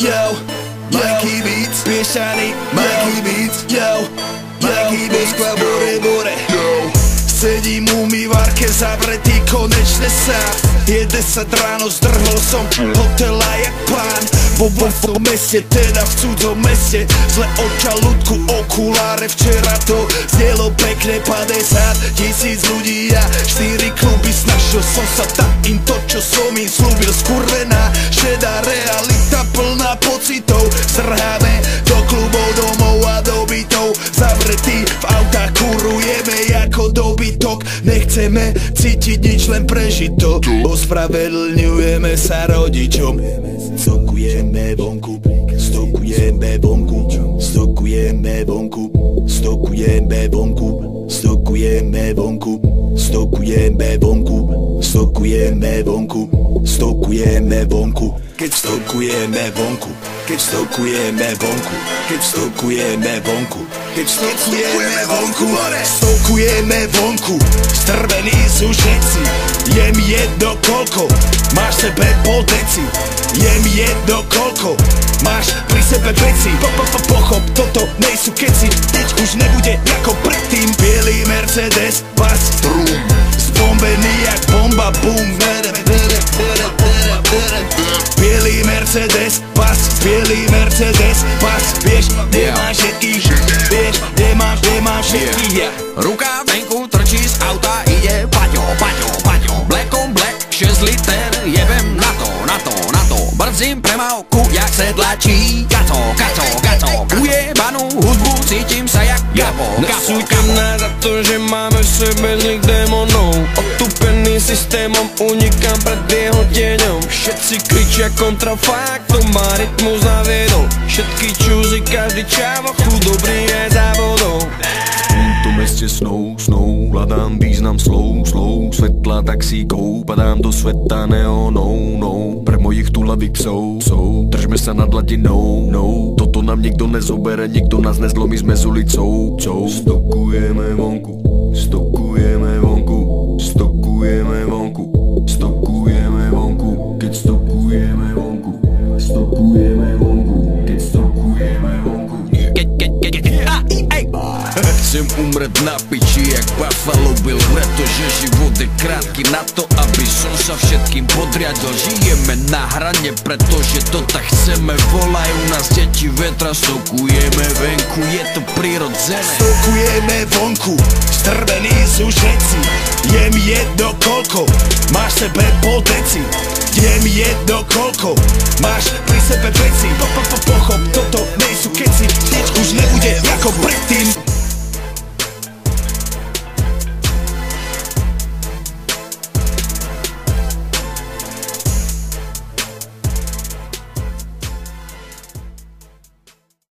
Yo, Mikey Beats, piešaný Mikey Beats. Yo, Moskva, bore. Sedím v umývarke zavretý konečne sám. Je 10 ráno, zdrhol som hotela jak pán. Vo meste, teda v cudzom meste. Zle od žalúdku, okuláre. Včera to znelo pekne 50 000 ľudí a 4 kluby. Snažil som sa tam im to, čo som im slúbil. Skurvená, šedá realita plná pocitov. Strháme do klubov, domov a do bytov. Zavretí v autách, kurujeme ako dobytok. Nechceme cítiť nič, len prežitok. Ospravedlňujeme sa rodičom. Stokujeme vonku, stokujeme vonku, stokujeme vonku, stokujeme vonku, stokujeme vonku, stokujeme vonku, stokujeme vonku, stokujeme vonku. Keď stokujeme vonku, keď stokujeme vonku, keď stokujeme vonku, keď stokujeme vonku, stokujeme vonku. Strvení sú všetci, je mi jedno koľko máš sebe pol deci. Je mi jedno koľko máš pri sebe veci. Pochop, toto nejsú keci, nič už nebude ako predtým. Bielý Mercedes, bas, trum, zbombený jak bomba, boom. Bielý Mercedes, bas, bielý Mercedes, bas. Vieš, kde máš všetkých, vieš, kde máš všetkých. Ruka venku trčí z auta, ide Paťo, black on black, 6 liter, jebem na to. Brdzím premávku, jak sedlačí, kaco, ujebanú hudbu, cítim sa jak Gabo. Nesúďte nás za to, že máme v sebe zlých démonov. Otupený systémom, unikám pred jeho tieňom. Všetci kričia kontrafakt, to má rytmus naviedol. Všetky čúzy, každý čávo, dobrý je závodou. V tom meste snou, hľadám význam slov, svetla taxíkov, padám do sveta neonou, pre mojich tulavých psov, držme sa nad hladinou, toto nám nikto nezobere, nikto nás nezlomí, sme s ulicou, stokujeme vonku, stokujeme vonku, stokujeme vonku, stokujeme vonku, keď stokujeme vonku, stokujeme vonku, keď stokujeme vonku. Chcem umret na piči jak Buffalo Bill, pretože život je krátky na to, aby som sa všetkým podriadil. Žijeme na hrane, pretože to tak chceme. Volajú nás deti vetra, stokujeme venku, je to prirodzené. Stokujeme vonku, strvení sú všetci. Je mi jedno koľko máš sebe pol deci. Je mi jedno koľko máš pri sebe veci. Pochop, toto nejsú keci, nič už nebude ako predtým.